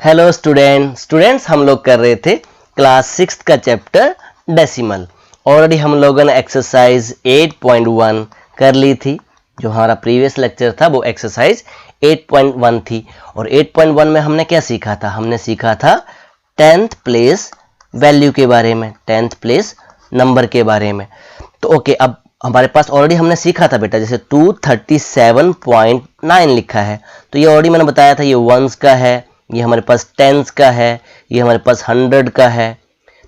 Hello students हम लोग कर रहे थे क्लास 6 का चैप्टर डेसिमल। ऑलरेडी हम लोगों ने एक्सरसाइज 8.1 कर ली थी। जो हमारा प्रीवियस लेक्चर था वो एक्सरसाइज 8.1 थी। और 8.1 में हमने क्या सीखा था? हमने सीखा था 10th प्लेस वैल्यू के बारे में, 10th प्लेस नंबर के बारे में। तो ओके, अब हमारे पास ऑलरेडी हमने सीखा था बेटा, जैसे 237.9 लिखा है तो ये ऑलरेडी मैंने बताया था, ये वंस का है, ये हमारे पास टेंस का है, ये हमारे पास 100 का है।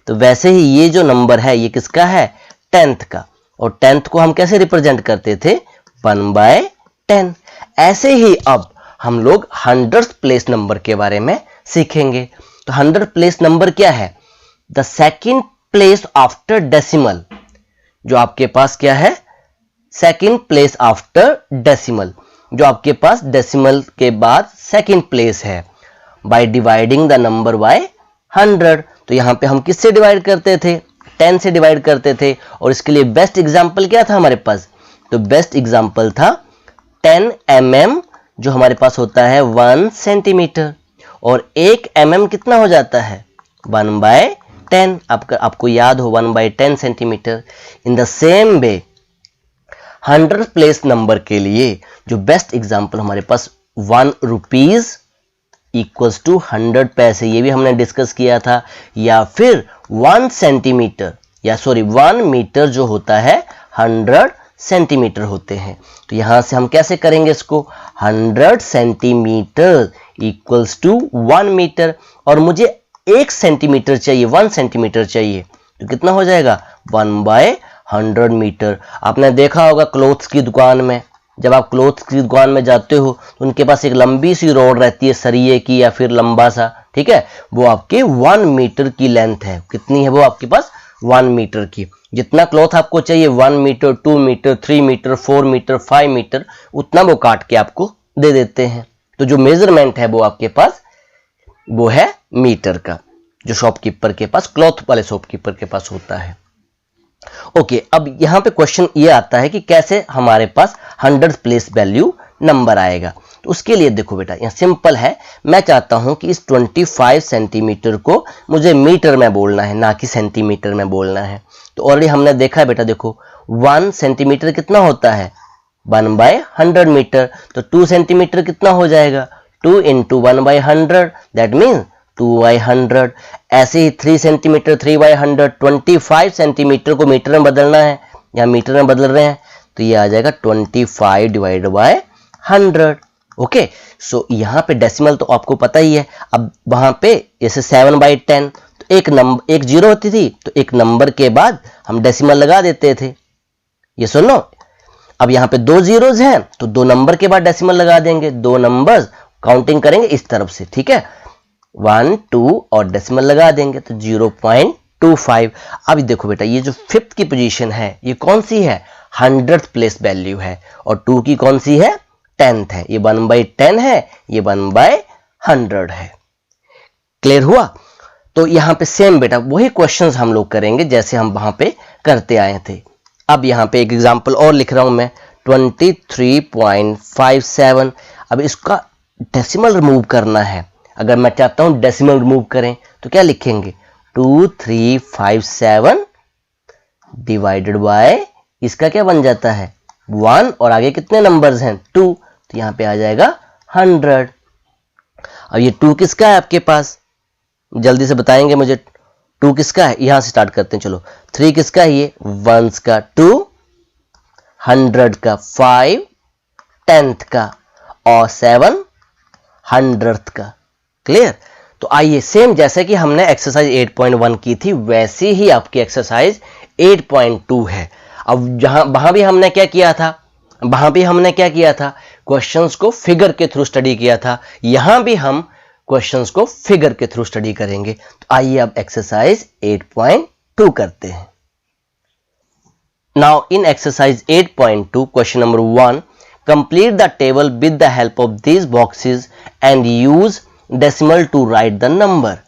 तो वैसे ही ये जो नंबर है ये किसका है? 10th का। और 10th को हम कैसे रिप्रेजेंट करते थे? 1/10। ऐसे ही अब हम लोग 100th प्लेस नंबर के बारे में सीखेंगे। तो 100th प्लेस नंबर क्या है? The second place after decimal. जो आपके पास क्या है? सेकंड प्लेस आफ्टर डेसिमल, जो आपके पास डेसिमल के बाद सेकंड प्लेस है। By dividing the number by 100। तो यहां पे हम किससे डिवाइड करते थे? 10 से डिवाइड करते थे। और इसके लिए बेस्ट एग्जांपल क्या था हमारे पास? तो बेस्ट एग्जांपल था 10 mm, जो हमारे पास होता है 1 सेंटीमीटर। और 1 mm कितना हो जाता है? 1/10। आपको याद हो 1/10 centimetre. In the same way 100 place number के लिए जो बेस्ट एग्जांपल हमारे पास 1 रुपीज इक्वल्स टू 100 पैसे, ये भी हमने डिस्कस किया था। या फिर 1 सेंटीमीटर, या सॉरी 1 मीटर जो होता है 100 सेंटीमीटर होते हैं। तो यहां से हम कैसे करेंगे इसको? 100 सेंटीमीटर इक्वल्स टू 1 मीटर। और मुझे 1 सेंटीमीटर चाहिए, 1 सेंटीमीटर चाहिए, तो कितना हो जाएगा? 1/100 मीटर। आपने देखा होगा क्लोथ्स की दुकान में, जब आप क्लोथ्स की दुकान में जाते हो तो उनके पास एक लंबी सी रोड रहती है सरिये की, या फिर लंबा सा, ठीक है, वो आपके 1 मीटर की लेंथ है। कितनी है वो आपके पास? 1 मीटर की। जितना क्लॉथ आपको चाहिए 1 metre, 2 metre, 3 metre, 4 metre, 5 metre, उतना वो काट के आपको दे देते हैं। तो जो मेजरमेंट है वो आपके पास वो है मीटर का, जो शॉपकीपर के पास, क्लॉथ वाले शॉपकीपर के पास होता है। ओके, अब यहां पे क्वेश्चन ये आता है कि कैसे हमारे पास 100th प्लेस वैल्यू नंबर आएगा। तो उसके लिए देखो बेटा, यहां सिंपल है। मैं चाहता हूं कि इस 25 सेंटीमीटर को मुझे मीटर में बोलना है, ना कि सेंटीमीटर में बोलना है। तो ऑलरेडी हमने देखा है बेटा, देखो 1 सेंटीमीटर कितना होता है? 1/100 मीटर। तो 2 सेंटीमीटर कितना हो जाएगा? 2 × 1/100, दैट मीन्स 2/100। ऐसे ही 3 सेंटीमीटर 3/100। 25 सेंटीमीटर को मीटर में बदलना है, या मीटर में बदल रहे हैं, तो ये आ जाएगा 25/100। ओके, सो यहाँ पे डेसिमल तो आपको पता ही है। अब वहां पे जैसे 7/10, तो एक जीरो होती थी, तो एक नंबर के बाद हम डेसिमल लगा देते थे। ये सुनो, अब यहाँ पे 2 जीरोज हैं तो 2 नंबर के बाद डेसिमल लगा देंगे। 2 नंबर्स काउंटिंग करेंगे इस तरफ से, ठीक है, 1 2 और डेसिमल लगा देंगे तो 0.25। अब देखो बेटा, ये जो 5th की पोजीशन है ये कौन सी है? 100th प्लेस वैल्यू है। और 2 की कौन सी है? 10th है। ये 1/10 है, ये 1/100 है। क्लियर हुआ? तो यहां पे सेम बेटा वही क्वेश्चंस हम लोग करेंगे जैसे हम वहां पे करते आए थे। अब यहां पे एक एग्जांपल और लिख रहा हूं मैं, 23.57। अब इसका डेसिमल रिमूव करना है। अगर मैं चाहता हूं डेसिमल रिमूव करें तो क्या लिखेंगे? 2357 डिवाइडेड बाय, इसका क्या बन जाता है? 1, और आगे कितने नंबर्स हैं? 2, तो यहां पे आ जाएगा 100। अब ये 2 किसका है आपके पास? जल्दी से बताएंगे मुझे, 2 किसका है? यहां से स्टार्ट करते हैं, चलो। 3 किसका है? ये 1s का, 2 100 का, 5 10th का, और 7 100th का। क्लियर? तो आइए, सेम जैसे कि हमने एक्सरसाइज 8.1 की थी वैसे ही आपकी एक्सरसाइज 8.2 है। अब वहां भी हमने क्या किया था? क्वेश्चंस को फिगर के थ्रू स्टडी किया था। यहां भी हम क्वेश्चंस को फिगर के थ्रू स्टडी करेंगे। तो आइए अब एक्सरसाइज 8.2 करते हैं। Now in exercise 8.2 question number 1, complete the table with the help of these boxes and use decimal to write the number.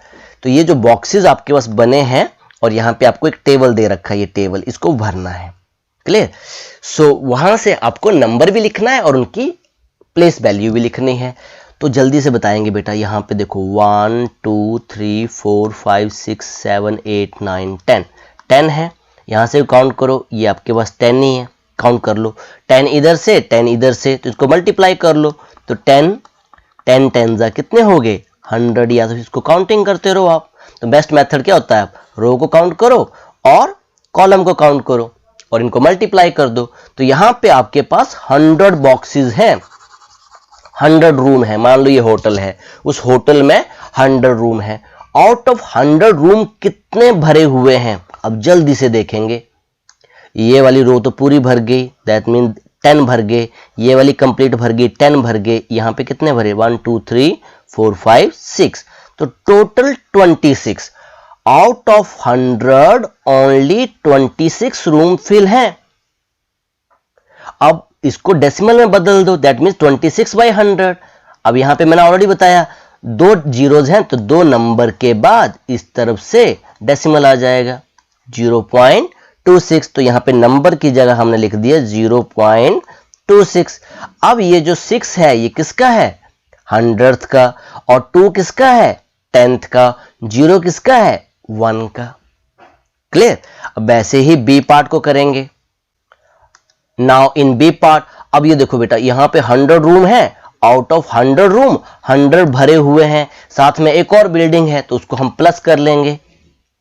तो ये जो बॉक्सेस आपके पास बने हैं और यहां पे आपको एक टेबल दे रखा है, ये टेबल, इसको भरना है। क्लियर? सो वहां से आपको नंबर भी लिखना है और उनकी प्लेस वैल्यू भी लिखनी है। तो जल्दी से बताएंगे बेटा। यहाँ पे देखो 1 2 3 4 5 6 7 8 9 10 10 है। यहाँ से काउंट करो, ये आपके पास 10 ही है, काउंट कर लो। 10 इधर से 10 इधर से, तो इसको मल्टीप्लाई कर लो। तो 10 10 10 जा कितने हो गए 100, या तो इसको काउंटिंग करते रहो आप। तो बेस्ट मेथड क्या होता है, आप रो को काउंट करो और कॉलम को काउंट करो और इनको मल्टीप्लाई कर दो। तो यहाँ पे आपके पास 100 बॉक्सेस हैं, 100 रूम है। मान लो ये होटल है, उस होटल में 100 रूम है। आउट ऑफ 100 रूम कितने भरे हुए हैं, अब जल्दी से देखेंगे। ये वाली रो तो पूरी भर गई, दैट मीन 10 भर गए। ये वाली कंप्लीट भर गई, 10 भर गए। यहाँ पे कितने भरे 1 2 3 4 5 6, तो total 26। Out of 100 only 26 room fill हैं। अब इसको डेसिमल में बदल दो, दैट मीन्स 26/100। अब यहां पे मैंने ऑलरेडी बताया 2 जीरोज हैं, तो 2 नंबर के बाद इस तरफ से डेसिमल आ जाएगा 0.26। तो यहां पे नंबर की जगह हमने लिख दिया 0.26। अब ये जो 6 है ये किसका है 100th का, और 2 किसका है 10th का, 0 किसका है 1 का। क्लियर। अब वैसे ही बी पार्ट को करेंगे। नाउ इन बी पार्ट, अब ये देखो बेटा यहाँ पे 100 रूम है। आउट ऑफ 100 रूम 100 भरे हुए हैं, साथ में एक और बिल्डिंग है तो उसको हम प्लस कर लेंगे।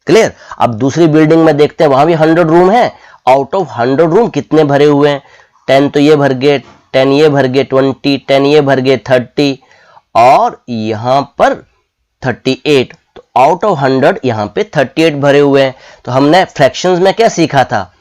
क्लियर। अब दूसरी बिल्डिंग में देखते हैं, वहां भी 100 रूम है। आउट ऑफ 100 रूम कितने भरे हुए हैं 10 तो ये भर गए, 10 ये भर गए, 20 10 ये भर गए, 30 और यहां पर 38। तो आउट ऑफ 100 यहां पे 38 भरे हुए हैं। तो हमने फ्रैक्शंस में क्या सीखा था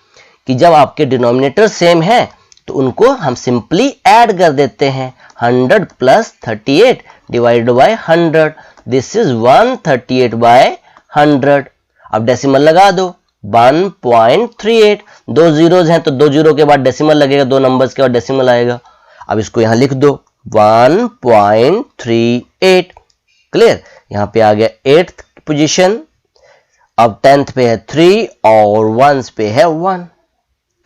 कि जब आपके डिनोमिनेटर सेम है तो उनको हम सिंपली ऐड कर देते हैं। 100 plus 38 divided by 100, this is 138/100। अब डेसिमल लगा दो 1.38। 2 जीरोज हैं तो 2 जीरो के बाद डेसिमल लगेगा, 2 नंबर्स के बाद डेसिमल आएगा। अब इसको यहां लिख दो 1.38। क्लियर। यहां पे आ गया 8th पोजीशन। अब 10th पे है 3 और 1s पे है 1।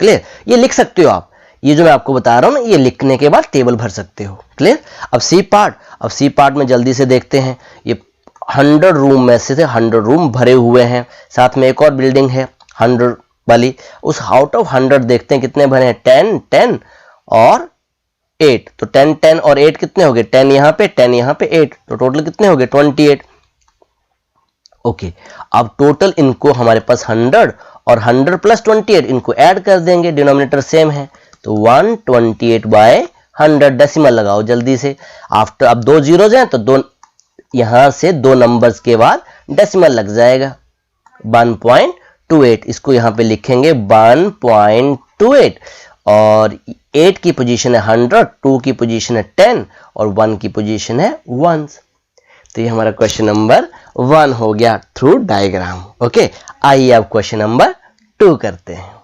क्लियर। ये लिख सकते हो आप, ये जो मैं आपको बता रहा हूं ना, ये लिखने के बाद टेबल भर सकते हो। क्लियर। अब सी पार्ट, अब सी पार्ट में जल्दी से देखते हैं। ये 100 रूम में से 100 रूम भरे हुए हैं, साथ में एक और बिल्डिंग है 100 वाली। उस आउट ऑफ 100 देखते हैं कितने भरे हैं 10 10 और 8। तो 10 10 और 8 कितने हो गए 10 यहां पे 10 यहां पे 8, तो टोटल कितने हो गए 28। ओके। अब टोटल इनको हमारे पास 100 और 100 प्लस 28 इनको ऐड कर देंगे, डिनोमिनेटर सेम है। तो 128/100 डेसिमल लगाओ जल्दी से। आफ्टर अब 2 जीरोज हैं तो 2 यहां से 2 नंबर्स के बाद डेसिमल लग जाएगा 1.28। इसको यहां पे लिखेंगे 1.28 और 8 की पोजीशन है 100, 2 की पोजीशन है 10 और 1 की पोजीशन है 1। तो ये हमारा क्वेश्चन नंबर 1 हो गया थ्रू डायग्राम। ओके। आइए अब क्वेश्चन नंबर 2 करते हैं।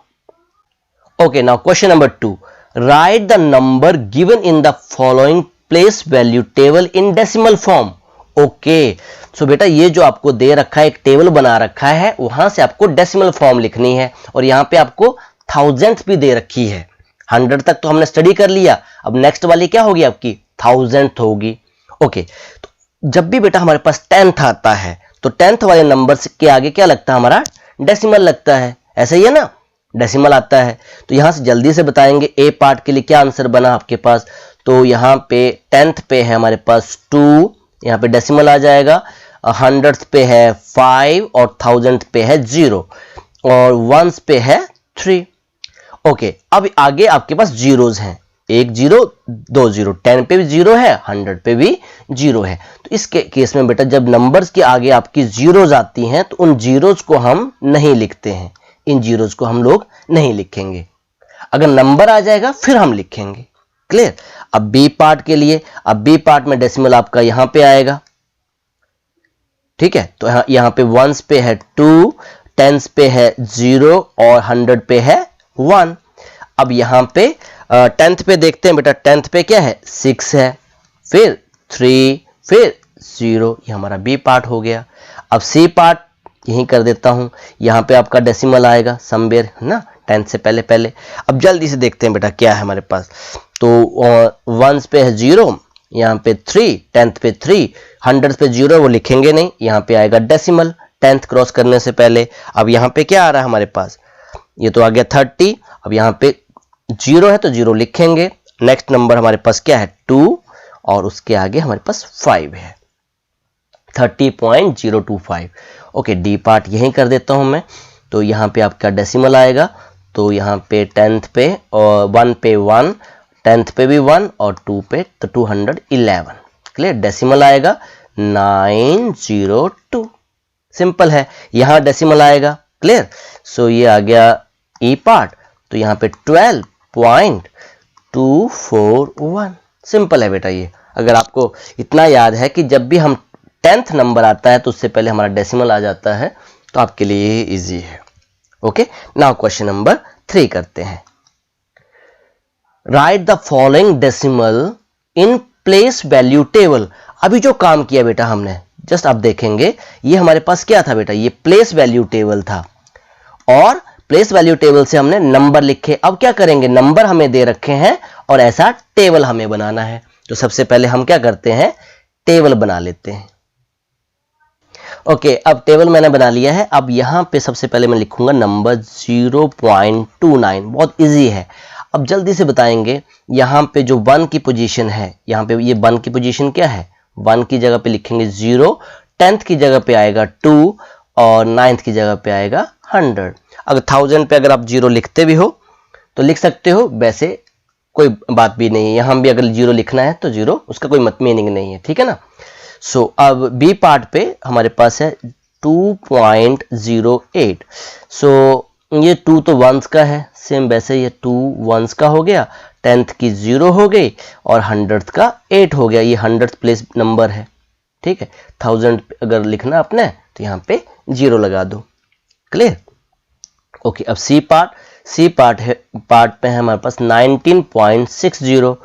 Okay, now question number 2, write the number given in the following place value table in decimal form. Okay, so बेटा ये जो आपको दे रखा है, एक टेबल बना रखा है, वहां से आपको डेसिमल फॉर्म लिखनी है और यहां पे आपको थाउजेंथ भी दे रखी है। 100 तक तो हमने स्टडी कर लिया, अब नेक्स्ट वाली क्या होगी आपकी थाउजेंथ होगी। ओके, तो जब भी बेटा हमारे पास 10th आता है तो 10th वाले नंबर के आगे क्या लगता है हमारा डेसिमल लगता है, ऐसा ही है ना, डेसिमल आता है। तो यहां से जल्दी से बताएंगे ए पार्ट के लिए क्या आंसर बना आपके पास। तो यहां पे 10th पे है हमारे पास 2, यहां पे डेसिमल आ जाएगा। 100th पे है 5 और 1000th पे है 0 और 1s पे है 3। ओके, अब आगे आपके पास जीरोज हैं, 1 0 2 0, 10 पे भी 0 है, 100 पे भी 0 है। तो इस केस में बेटा जब नंबर्स के आगे आपकी जीरोज आती हैं तो उन जीरोज को हम नहीं लिखते हैं, इन जीरोज को हम लोग नहीं लिखेंगे। अगर नंबर आ जाएगा फिर हम लिखेंगे। क्लियर। अब बी पार्ट के लिए, अब बी पार्ट में डेसिमल आपका यहां पे आएगा, ठीक है। तो यहां पे 1s पे है 2, 10s पे है 0 और 100 पे है 1। अब यहां पे 10th पे देखते हैं बेटा, 10th पे क्या है 6 है, फिर 3, फिर 0, ये हमारा बी पार्ट हो गया। अब सी पार्ट यहीं कर देता हूं, यहां पे आपका डेसिमल आएगा समवेयर है ना, 10 से पहले पहले। अब जल्दी से देखते हैं बेटा क्या है हमारे पास। तो 1s पे है 0, यहाँ पे 3, 10th पे 3, 100th पे 0 वो लिखेंगे नहीं, यहाँ पे आएगा डेसिमल 10th क्रॉस करने से पहले। अब यहाँ पे क्या आ रहा है हमारे पास, ये तो आ गया 30, अब यहाँ पे 0 है तो 0 लिखेंगे। नेक्स्ट नंबर हमारे पास क्या है 2 और उसके आगे हमारे पास 5 है 30.025। ओके, डी पार्ट यहीं कर देता हूं मैं। तो यहाँ पे आपका डेसिमल आएगा, तो यहाँ पे 10th पे और 1 पे 1, 10th पे भी 1 और 2 पे तो 211। क्लियर, डेसिमल आएगा 902। सिंपल है, यहाँ डेसिमल आएगा। क्लियर, सो ये आ गया ई पार्ट, तो यहाँ पे 12.241। सिंपल है बेटा ये। अगर आपको इतना याद है कि जब भी हम 10th नंबर आता है तो उससे पहले हमारा डेसिमल आ जाता है, तो आपके लिए ये इजी है। ओके, नाउ क्वेश्चन नंबर 3 करते हैं। Right the following decimal in place value table. अभी जो काम किया बेटा हमने, जस्ट आप देखेंगे, ये हमारे पास क्या था बेटा, ये प्लेस वैल्यू टेबल था और प्लेस वैल्यू टेबल से हमने नंबर लिखे। अब क्या करेंगे, नंबर हमें दे रखे हैं और ऐसा टेबल हमें बनाना है, तो सबसे पहले हम क्या करते हैं, टेबल बना लेते हैं। ओके, अब टेबल मैंने बना लिया है। अब यहां पे सबसे पहले मैं लिखूंगा नंबर 0.29। बहुत इजी है। अब जल्दी से बताएंगे, यहां पे जो 1 की पोजीशन है, यहां पे ये 1 की पोजीशन क्या है, 1 की जगह पे लिखेंगे 0, 10th की जगह पे आएगा 2 और 9th की जगह पे आएगा 100। अगर 1000 पे अगर आप 0 लिखते भी हो तो लिख सकते हो, वैसे कोई बात भी नहीं है। यहां भी अगर 0 लिखना है तो 0, उसका कोई मीनिंग नहीं है, ठीक है ना। सो अब बी पार्ट पे हमारे पास है 2.08। सो ये 2 तो 1s का है, सेम वैसे ये 2 1s का हो गया, 10th की 0 हो गई और 100th का 8 हो गया। ये 100th प्लेस नंबर है, ठीक है। 1000 अगर लिखना अपने तो यहाँ पे 0 लगा दो। Clear, okay. अब सी पार्ट पे है हमारे पास 19.60।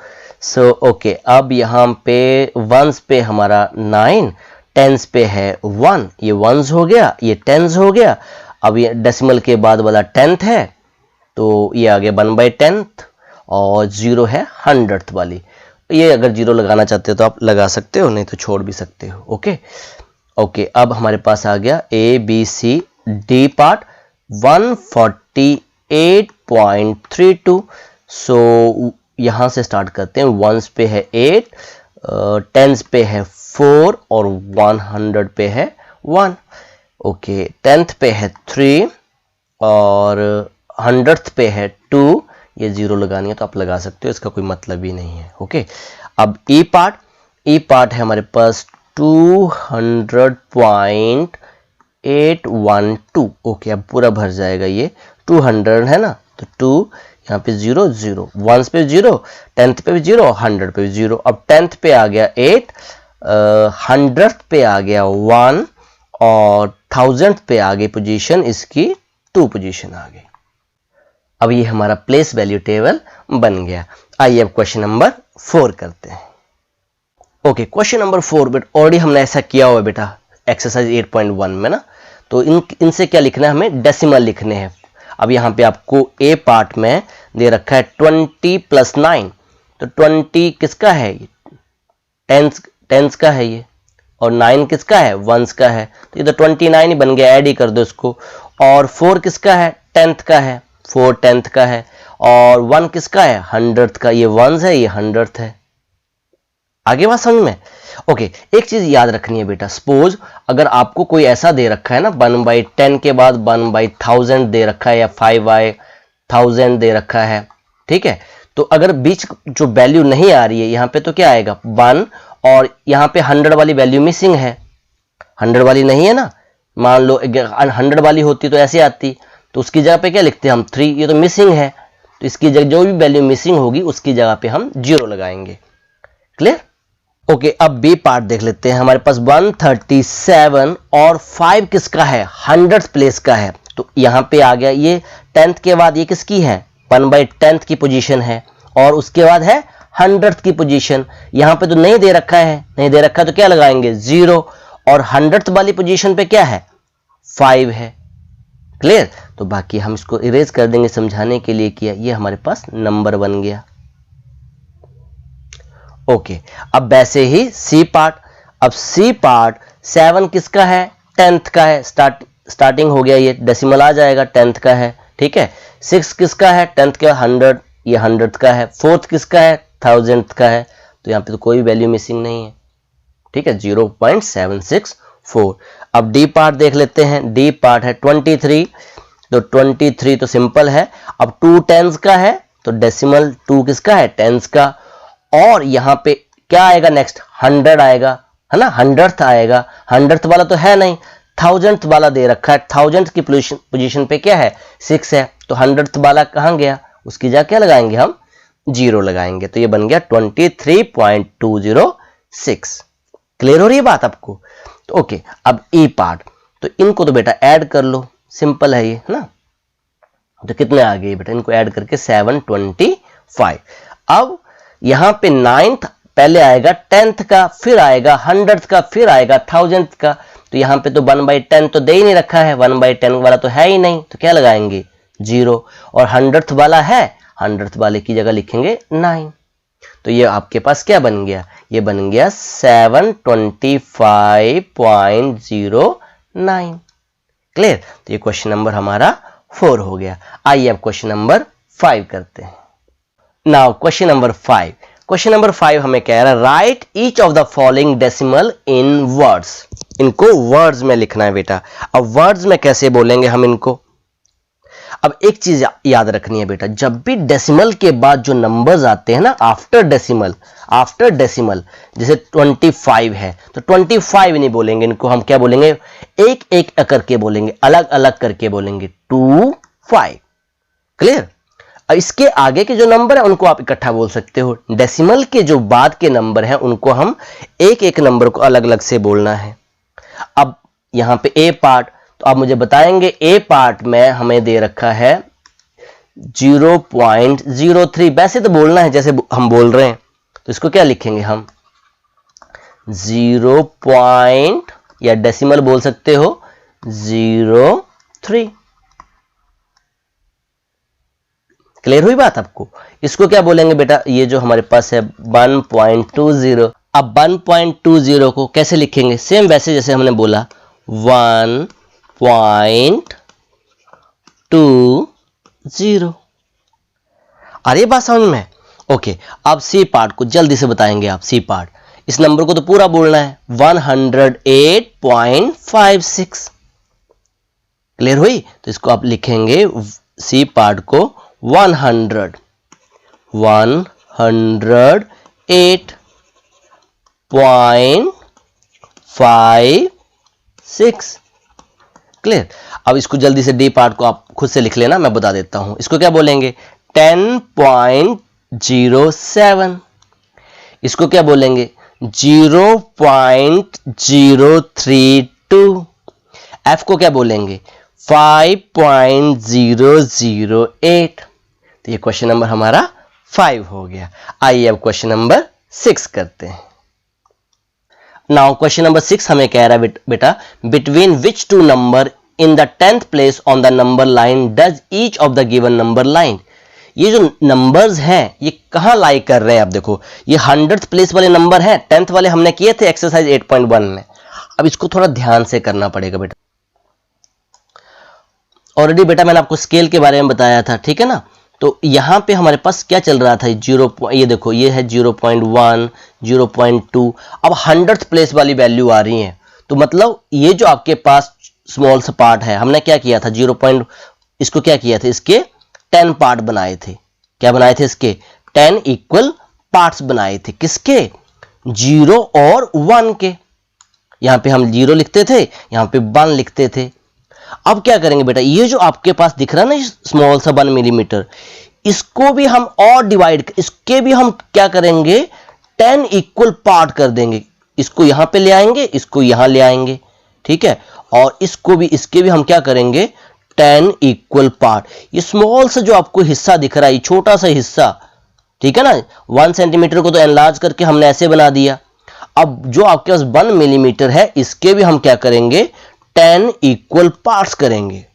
सो ओके, अब यहाँ पे 1s पे हमारा 9, 10s पे है 1, ये 1s हो गया, ये 10s हो गया। अब ये डेसिमल के बाद वाला 10th है, तो ये आ गया 1/10th और 0 है 100th वाली। ये अगर 0 लगाना चाहते हो तो आप लगा सकते हो, नहीं तो छोड़ भी सकते हो। ओके ओके, अब हमारे पास आ गया A B C D part 148.32। So यहां से स्टार्ट करते हैं। 1s पे है 8, 10s पे है 4 और 100 पे है 1। ओके, 10th पे है 3 और 100th पे है 2। ये 0 लगानी है तो आप लगा सकते हो, इसका कोई मतलब ही नहीं है। ओके, अब ई पार्ट है हमारे पास 200.812। ओके, अब पूरा भर जाएगा, ये 200 है ना, तो 2 यहाँ पे 0 0, 1s पे 0, 10th पे भी 0, 100 पे भी 0। अब 10th पे आ गया 8, 100th पे आ गया 1 और 1000th पे आ गई पोजीशन इसकी 2 पोजीशन आ गई। अब ये हमारा प्लेस वैल्यू टेबल बन गया। आइए अब क्वेश्चन नंबर 4 करते हैं। ओके, क्वेश्चन नंबर 4 बेटा ऑलरेडी हमने ऐसा किया हुआ है बेटा एक्सरसाइज 8.1 में ना, तो इनसे क्या लिखना है, हमें डेसिमल लिखने हैं। अब यहाँ पे आपको ए पार्ट में दे रखा है 20 + 9, तो 20 किसका है, 10s का है ये, और 9 किसका है, 1s का है, तो ये तो 29 ही बन गया, ऐड ही कर दो इसको। और 4 किसका है, 10th का है, 4 10th का है, और 1 किसका है, 100th का, ये 1s है, ये 100th है। आगे बात समझ में। ओके, एक चीज याद रखनी है बेटा, सपोज अगर आपको कोई ऐसा दे रखा है ना, 1/10 के बाद 1/1000 दे रखा है या 5/1000 दे रखा है, ठीक है, तो अगर बीच जो वैल्यू नहीं आ रही है यहाँ पे तो क्या आएगा 1, और यहाँ पे 100 वाली वैल्यू मिसिंग है, 100 वाली नहीं है ना। मान लो 100 वाली होती तो ऐसे आती, तो उसकी जगह पे क्या लिखते हैं हम 3, ये तो मिसिंग है, तो इसकी जगह जो भी वैल्यू मिसिंग होगी उसकी जगह पे हम 0 लगाएंगे। Clear, okay. अब बी पार्ट देख लेते हैं। हमारे पास 137 और 5 किसका है, 100th प्लेस का है, तो यहां पे आ गया ये 10th के बाद ये किसकी है, 1/10th की पोजीशन है, और उसके बाद है 100th की पोजीशन। यहां पे तो नहीं दे रखा है, नहीं दे रखा है तो क्या लगाएंगे 0, और 100th वाली पोजीशन पे क्या है 5 है। क्लियर, तो बाकी हम इसको इरेज कर देंगे समझाने के लिए किया, ये हमारे पास नंबर बन गया। ओके, अब वैसे ही सी पार्ट। अब सी पार्ट 7 किसका है? 10th का है। स्टार्टिंग हो गया, ये डेसिमल आ जाएगा, 10th का है। ठीक है। 6 किसका है? 10th का 100, ये 100th का है। 4th किसका है? 1000th का है। तो यहाँ पे तो कोई वैल्यू मिसिंग नहीं है। ठीक है, 0.764। अब डी पार्ट देख लेते हैं। डी पार्ट है 23, तो 23 तो सिंपल है। अब 2 10s का है, तो डेसिमल 2 किसका है? 10s का। और यहाँ पे क्या आएगा नेक्स्ट? 100 आएगा, है ना, 100th आएगा। 100th वाला तो है नहीं, 1000th वाला दे रखा है। 1000th की पोजीशन पे क्या है? 6 है। तो 100th वाला कहाँ गया? उसकी जगह क्या लगाएंगे हम? 0 लगाएंगे। तो ये बन गया 23.206। क्लियर हो रही है बात आपको? तो ओके, अब ई पार्ट, तो इनको तो बेटा ऐड कर लो, सिंपल है ये, है ना। तो कितने आ गए बेटा? इनको ऐड करके 725। अब यहां पे 9th पहले आएगा 10th का, फिर आएगा 100th का, फिर आएगा 1000th का। तो यहां पे तो 1/10 तो दे ही नहीं रखा है, 1/10 वाला तो है ही नहीं, तो क्या लगाएंगे? 0। और 100th वाला है, 100th वाले की जगह लिखेंगे 9। तो ये आपके पास क्या बन गया? ये बन गया 725.09। क्लियर? तो ये क्वेश्चन नंबर हमारा 4 हो गया। आइए अब क्वेश्चन नंबर 5 करते हैं। Now question number 5। Question number 5 हमें कह रहा है right each of the following decimal in words. इनको वर्ड्स में लिखना है बेटा। अब वर्ड्स में कैसे बोलेंगे हम इनको? अब एक चीज याद रखनी है बेटा, जब भी डेसिमल के बाद जो नंबर्स आते हैं ना, आफ्टर डेसिमल, जैसे 25 है, तो 25 नहीं बोलेंगे, इनको हम क्या बोलेंगे? एक एक करके बोलेंगे, अलग अलग करके बोलेंगे, 2 5। क्लियर? इसके आगे के जो नंबर है उनको आप इकट्ठा बोल सकते हो। डेसिमल के जो बाद के नंबर हैं उनको हम एक एक नंबर को अलग अलग से बोलना है। अब यहां पे ए पार्ट, तो आप मुझे बताएंगे ए पार्ट में हमें दे रखा है 0.03। वैसे तो बोलना है जैसे हम बोल रहे हैं, तो इसको क्या लिखेंगे हम? 0. या डेसिमल बोल सकते हो 03। क्लियर हुई बात आपको? इसको क्या बोलेंगे बेटा? ये जो हमारे पास है 1.20। अब 1.20 को कैसे लिखेंगे? सेम वैसे जैसे हमने बोला 1.20। अरे बात समझ में? ओके, अब सी पार्ट को जल्दी से बताएंगे आप। सी पार्ट, इस नंबर को तो पूरा बोलना है, 108.56। क्लियर हुई? तो इसको आप लिखेंगे सी पार्ट को 108.56। क्लियर? अब इसको जल्दी से डी पार्ट को आप खुद से लिख लेना, मैं बता देता हूं। इसको क्या बोलेंगे? 10.07। इसको क्या बोलेंगे? 0.032। एफ को क्या बोलेंगे? 5.008। तो ये क्वेश्चन नंबर हमारा 5 हो गया। आइए अब क्वेश्चन नंबर 6 करते हैं। नाउ क्वेश्चन नंबर 6 हमें कह रहा है बेटा, between which two number in the 10th place on the number line does each of the given number line. ये जो नंबर्स हैं ये कहां लाई कर रहे हैं? आप देखो, ये 100th प्लेस वाले नंबर हैं, 10th वाले हमने किए थे एक्सरसाइज 8.1 में। अब इसको थोड़ा ध्यान से करना पड़ेगा बेटा। ऑलरेडी बेटा मैंने आपको स्केल के बारे में बताया था, ठीक है ना। तो यहां पे हमारे पास क्या चल रहा था? ये देखो, ये है 0.1, 0.2। अब 100th प्लेस वाली वैल्यू आ रही है, तो मतलब ये जो आपके पास स्मॉल सा पार्ट है, हमने क्या किया था? इसको क्या किया था? इसके 10 पार्ट बनाए थे। क्या बनाए थे? इसके 10 इक्वल पार्ट्स बनाए थे। किसके? 0 और 1 के। यहां पे हम 0 लिखते थे, यहां पे 1 लिखते थे। अब क्या करेंगे बेटा? ये जो आपके पास दिख रहा है ना स्मॉल सा 1 मिलीमीटर, इसको भी हम और डिवाइड, इसके भी हम क्या करेंगे? 10 इक्वल पार्ट कर देंगे। इसको यहां पे ले आएंगे, इसको यहां ले आएंगे, ठीक है। और इसको भी, इसके भी हम क्या करेंगे? 10 इक्वल पार्ट। ये स्मॉल सा जो आपको हिस्सा दिख रहा है, ये छोटा सा हिस्सा, ठीक है ना, 1 सेंटीमीटर को तो एनलार्ज करके हमने ऐसे बना दिया। अब जो आपके पास 1 मिलीमीटर है, इसके भी हम क्या करेंगे? 10 इक्वल पार्ट्स करेंगे,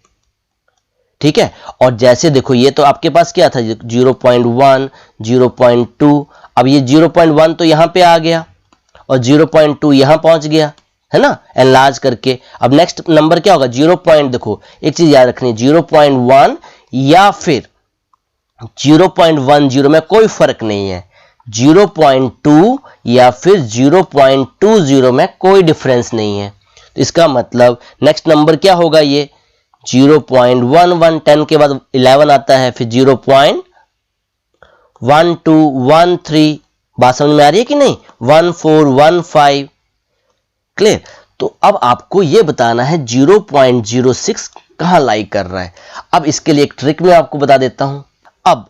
ठीक है। और जैसे देखो, ये तो आपके पास क्या था? 0.1, 0.2। अब ये 0.1 तो यहाँ पे आ गया और 0.2 यहाँ पहुंच गया, है ना, एनलार्ज करके। अब नेक्स्ट नंबर क्या होगा, 0. देखो एक चीज याद रखनी, 0.1 या फिर 0.10 में कोई फर्क नहीं है, 0.2 या फिर 0.20 में कोई डिफरेंस नहीं है। तो इसका मतलब नेक्स्ट नंबर क्या होगा, ये 0.11, 10 के बाद 11 आता है, फिर 0.1213, बात समझ में आ रही है कि नहीं, 1415। क्लियर। तो अब आपको यह बताना है 0.06 कहां लाई कर रहा है। अब इसके लिए एक ट्रिक मैं आपको बता देता हूं। अब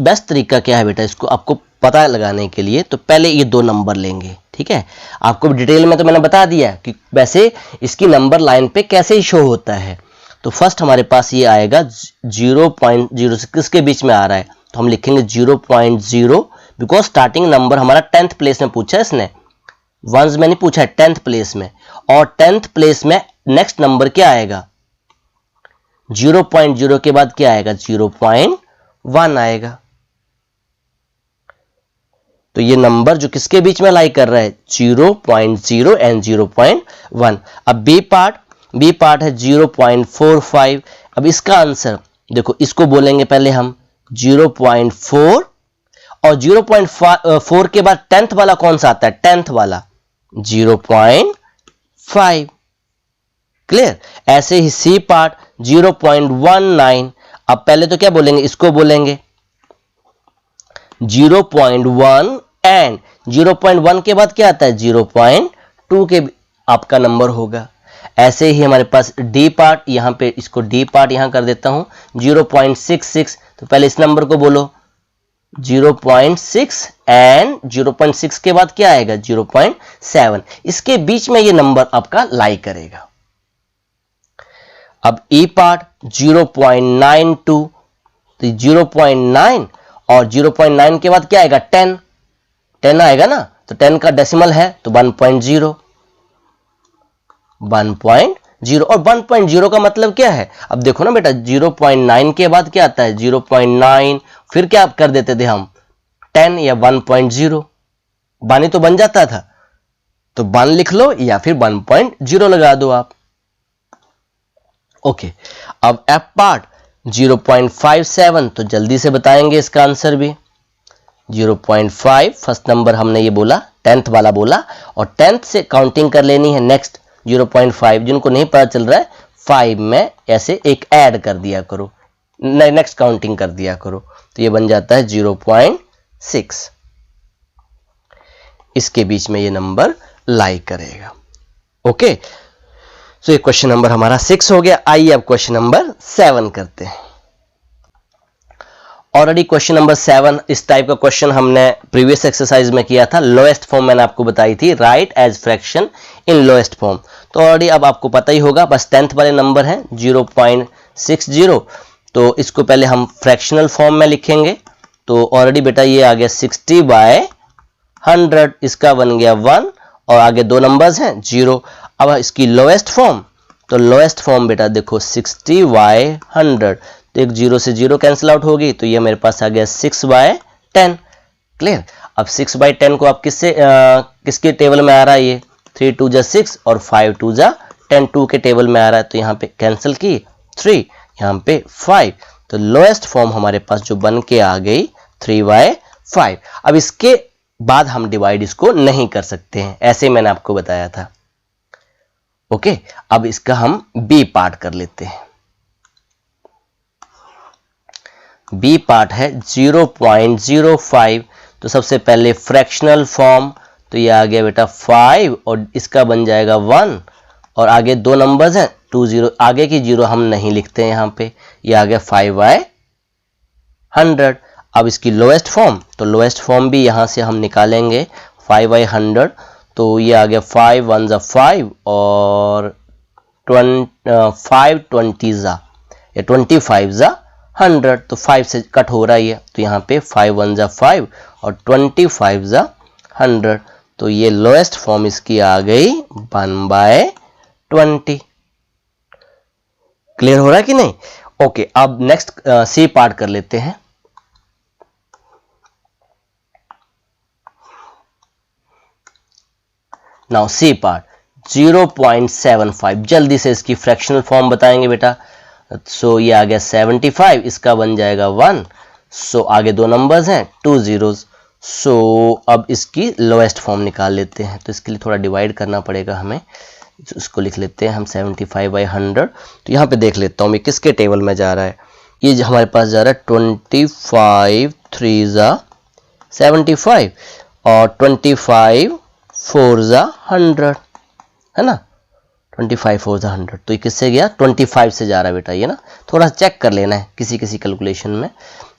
बेस्ट तरीका क्या है बेटा, इसको आपको पता लगाने के लिए, तो पहले ये दो नंबर लेंगे, ठीक है। आपको डिटेल में तो मैंने बता दिया कि वैसे इसकी नंबर लाइन पे कैसे शो होता है। तो फर्स्ट हमारे पास ये आएगा 0.06 किसके बीच में आ रहा है, तो हम लिखेंगे 0.0, बिकॉज स्टार्टिंग नंबर हमारा 10th प्लेस में पूछा है इसने, वंस में नहीं पूछा है, 10th प्लेस में। और 10th प्लेस में नेक्स्ट नंबर क्या आएगा, 0.0 के बाद क्या आएगा, 0.1 आएगा। तो ये नंबर जो किसके बीच में लाई कर रहा है, 0.0 एंड 0.1। अब बी पार्ट है 0.45। अब इसका आंसर देखो, इसको बोलेंगे पहले हम 0.4, और 0.4 के बाद 10th वाला कौन सा आता है, 10th वाला 0.5। क्लियर। ऐसे ही सी पार्ट 0.19। अब पहले तो क्या बोलेंगे, इसको बोलेंगे 0.1 एंड 0.1 के बाद क्या आता है, 0.2 के आपका नंबर होगा। ऐसे ही हमारे पास डी पार्ट, यहां पे इसको डी पार्ट यहां कर देता हूं 0.66। तो पहले इस नंबर को बोलो 0.6 एंड 0.6 के बाद क्या आएगा, 0.7। इसके बीच में ये नंबर आपका लाई करेगा। अब ई पार्ट 0.92, तो 0.9 और 0.9 के बाद क्या आएगा, 10 आएगा ना, तो 10 का डेसिमल है तो 1.0 और 1.0 का मतलब क्या है, अब देखो ना बेटा 0.9 के बाद क्या आता है, 0.9, फिर क्या कर देते थे हम 10 या 1.0, बानी तो बन जाता था, तो 1 लिख लो या फिर 1.0 लगा दो आप। ओके। अब एफ पार्ट 0.57, तो जल्दी से बताएंगे इसका आंसर भी 0.5। फर्स्ट नंबर हमने ये बोला, 10th वाला बोला, और 10th से काउंटिंग कर लेनी है नेक्स्ट 0.5। जिनको नहीं पता चल रहा है 5 में ऐसे एक ऐड कर दिया करो, नेक्स्ट काउंटिंग कर दिया करो, तो ये बन जाता है 0.6। इसके बीच में ये नंबर लाई करेगा। ओके, तो ये क्वेश्चन नंबर हमारा 6 हो गया। आइए अब क्वेश्चन नंबर 7 करते हैं। ऑलरेडी क्वेश्चन नंबर 7 इस टाइप का क्वेश्चन हमने प्रीवियस एक्सरसाइज में किया था। लोएस्ट फॉर्म मैंने आपको बताई थी, right as fraction in lowest form. तो ऑलरेडी अब आपको पता ही होगा, बस 10th वाले नंबर हैं 0.60, तो इसको पहले हम फ्रैक्शनल फॉर्म में लिखेंगे। तो ऑलरेडी बेटा ये आ गया 60/100, इसका बन गया 1, और आगे दो नंबर्स हैं 0। अब इसकी लोएस्ट फॉर्म, तो लोएस्ट फॉर्म बेटा देखो 60/100, तो एक 0 से 0 कैंसिल आउट होगी, तो ये मेरे पास आ गया 6/10। क्लियर। अब 6/10 को आप किसके टेबल में आ रहा है, ये 3 2 जा 6 और 5 2 जा 10, 2 के टेबल में आ रहा है, तो यहाँ पे कैंसिल की 3, यहाँ पे 5, तो लोएस्ट फॉर्म हमारे पास जो बन के आ गई 3/5। अब इसके बाद हम डिवाइड इसको नहीं कर सकते हैं, ऐसे मैंने आपको बताया था। ओके, अब इसका हम बी पार्ट कर लेते हैं। बी पार्ट है 0.05, तो सबसे पहले फ्रैक्शनल फॉर्म, तो ये आ गया बेटा 5 और इसका बन जाएगा 1, और आगे दो नंबर्स हैं 2 0, आगे की 0 हम नहीं लिखते हैं यहाँ पे, ये आ गया 5/100। अब इसकी लोएस्ट फॉर्म, तो लोएस्ट फॉर्म भी यहाँ से हम निकालेंगे 5/100, तो ये आ गया 5 1 जा 5 और 5 20 जा या 25 जा 100, तो 5 से कट हो रहा है, तो यहाँ पे 5 1 जा 5 और 25 जा 100, तो ये लोएस्ट फॉर्म इसकी आ गई 1/20। क्लियर हो रहा है कि नहीं? ओके, अब नेक्स्ट सी पार्ट कर लेते हैं। नाउ सी पार्ट 0.75, जल्दी से इसकी फ्रैक्शनल फॉर्म बताएंगे बेटा। सो ये आ गया 75, इसका बन जाएगा 1। सो आगे दो नंबर्स हैं, 2 zeros। सो अब इसकी लोएस्ट फॉर्म निकाल लेते हैं, तो इसके लिए थोड़ा डिवाइड करना पड़ेगा हमें। इसको लिख लेते हैं हम 75/100। तो यहाँ पे देख लेता हूँ मैं किसके टेबल में जा रहा है। ये हमारे पास जा रहा है 25 3 75 और 25 4 100, है ना। 25 4 100, तो ये किससे गया? 25 से जा रहा है बेटा ये ना। थोड़ा चेक कर लेना है किसी किसी कैलकुलेशन में।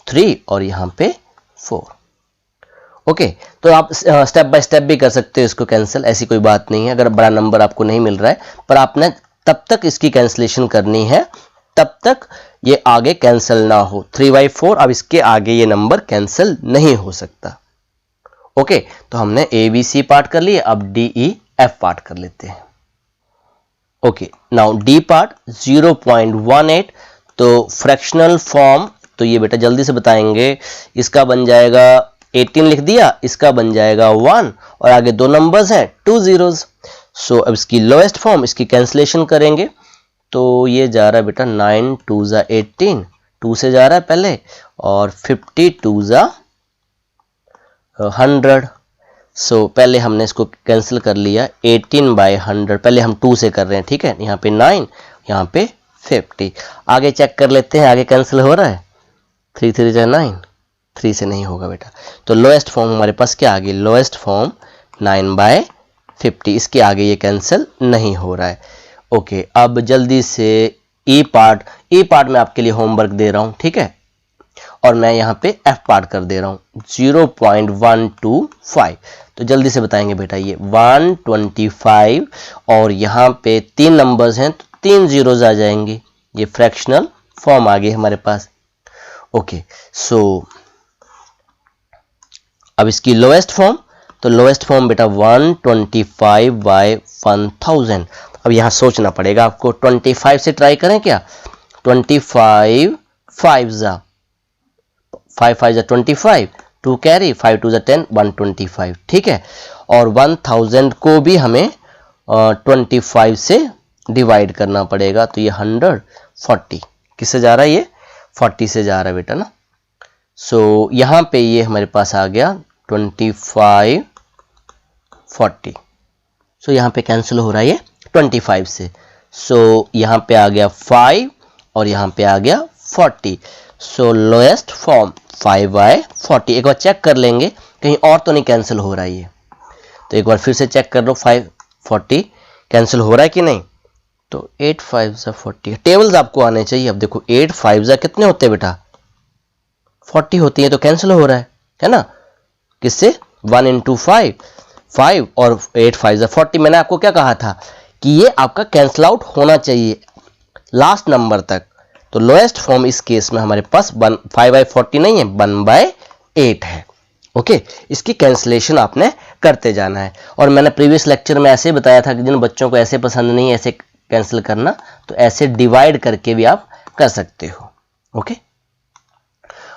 3 और यहाँ पे 4। ओके, तो आप स्टेप बाय स्टेप भी कर सकते हो इसको कैंसिल, ऐसी कोई बात नहीं है। अगर बड़ा नंबर आपको नहीं मिल रहा है, पर आपने तब तक इसकी कैंसिलेशन करनी है तब तक ये आगे कैंसिल ना हो। 3/4, अब इसके आगे ये नंबर कैंसिल नहीं हो सकता। ओके, तो हमने ABC पार्ट कर लिए, अब DEF पार्ट कर लेते हैं। ओके, नाउ डी पार्ट 0.18, तो फ्रैक्शनल फॉर्म तो ये बेटा जल्दी से बताएंगे। इसका बन जाएगा 18 लिख दिया, इसका बन जाएगा 1 और आगे दो नंबर्स हैं 2 zeros। सो अब इसकी लोएस्ट फॉर्म, इसकी कैंसिलेशन करेंगे तो ये जा रहा है बेटा 9 2 18, 2 से जा रहा है पहले, और 50 2 100। सो पहले हमने इसको कैंसिल कर लिया 18/100, पहले हम 2 से कर रहे हैं, ठीक है। यहाँ पे 9, यहाँ पे 50। आगे चेक कर लेते हैं आगे कैंसिल हो रहा है। 3 3 9, 3 से नहीं होगा बेटा। तो लोएस्ट फॉर्म हमारे पास क्या आ गई? लोएस्ट फॉर्म 9/50, इसके आगे ये कैंसिल नहीं हो रहा है। ओके, अब जल्दी से ई पार्ट में आपके लिए होमवर्क दे रहा हूं, ठीक है। और मैं यहाँ पे एफ पार्ट कर दे रहा हूं 0.125। तो जल्दी से बताएंगे बेटा, ये 125 और यहाँ पे 3 नंबर्स हैं तो 3 zeros आ जाएंगे। ये फ्रैक्शनल फॉर्म आ गई हमारे पास। ओके, सो अब इसकी लोएस्ट फॉर्म, तो लोएस्ट फॉर्म बेटा 125/1000। अब यहाँ सोचना पड़ेगा आपको, 25 से ट्राई करें क्या? 25 5 5 5 25, 2 कैरी, 5 2 10, 125, ठीक है। और 1000 को भी हमें 25 से डिवाइड करना पड़ेगा, तो ये 140 किससे जा रहा है? ये 40 से जा रहा है बेटा ना। सो यहाँ पे ये हमारे पास आ गया 25 40। सो यहाँ पे कैंसिल हो रहा है ये 25 से। सो यहाँ पे आ गया 5 और यहाँ पे आ गया 40। सो लोएस्ट फॉर्म 5/40। एक बार चेक कर लेंगे कहीं और तो नहीं कैंसिल हो रहा है ये, तो एक बार फिर से चेक कर लो 540 कैंसिल हो रहा है कि नहीं। तो 8 5 40, टेबल्स आपको आने चाहिए। अब देखो 8 5 कितने होते हैं बेटा? 40 होती है, तो कैंसिल हो रहा है ना। किससे? 1 into 5 5 और 8 5 40। मैंने आपको क्या कहा था कि ये आपका कैंसिल आउट होना चाहिए लास्ट नंबर तक। तो लोएस्ट फॉर्म इस केस में हमारे पास 5/40 नहीं है, 1/8 है। ओके, इसकी कैंसिलेशन आपने करते जाना है। और मैंने प्रीवियस लेक्चर में ऐसे बताया था कि जिन बच्चों को ऐसे पसंद नहीं है ऐसे कैंसिल करना, तो ऐसे डिवाइड करके भी आप कर सकते हो।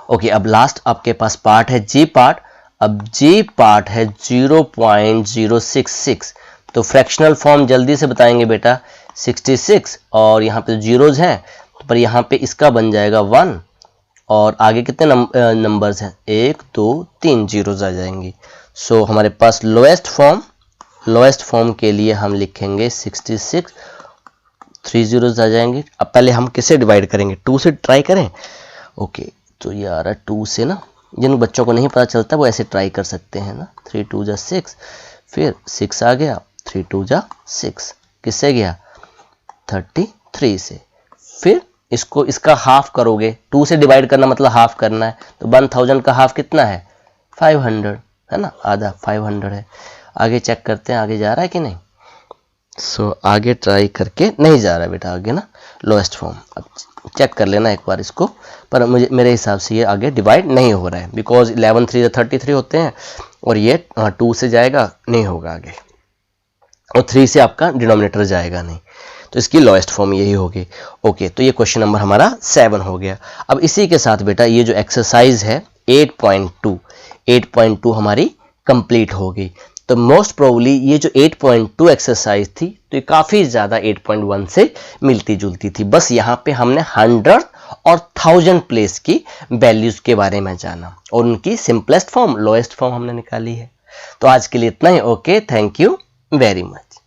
ओके, अब लास्ट आपके पास पार्ट है जी पार्ट। अब जी पार्ट है 0.066। तो फ्रैक्शनल फॉर्म जल्दी से बताएंगे बेटा 66, और यहाँ पे जीरोज हैं, पर यहाँ पे इसका बन जाएगा 1 और आगे कितने नंबर्स हैं? 1 2 3 जीरोज आ जाएंगी। सो हमारे पास लोएस्ट फॉर्म के लिए हम लिखेंगे 66, 3 जीरोज आ जाएंगे। अब पहले हम किससे डिवाइड करेंगे? 2 से ट्राई करें। ओके, तो ये आ रहा है 2 से ना। जिन बच्चों को नहीं पता चलता वो ऐसे ट्राई कर सकते हैं ना। 3 2 6, फिर 6 आ गया, 3 2 6, किससे गया? 33 से। फिर इसका हाफ करोगे, 2 से डिवाइड करना मतलब हाफ करना है, तो 1000 का हाफ कितना है? 500, है ना, आधा 500 है। आगे चेक करते हैं आगे जा रहा है कि नहीं। सो आगे ट्राई करके नहीं जा रहा है बेटा आगे ना, लोएस्ट फॉर्म। अब चेक कर लेना एक बार इसको, पर मेरे हिसाब से ये आगे डिवाइड नहीं हो रहा है, बिकॉज 11 3 33 होते हैं और ये 2 से जाएगा, नहीं होगा आगे, और 3 से आपका डिनोमिनेटर जाएगा नहीं, तो इसकी लोएस्ट फॉर्म यही होगी। ओके, तो ये क्वेश्चन नंबर हमारा 7 हो गया। अब इसी के साथ बेटा ये जो एक्सरसाइज है 8.2 हमारी कंप्लीट हो गई। तो मोस्ट प्रोबेबली ये जो 8.2 एक्सरसाइज थी तो ये काफ़ी ज़्यादा 8.1 से मिलती जुलती थी। बस यहाँ पे हमने 100 और 1000 प्लेस की वैल्यूज़ के बारे में जाना और उनकी सिंपलेस्ट फॉर्म लोएस्ट फॉर्म हमने निकाली है। तो आज के लिए इतना ही। Okay, thank you very much.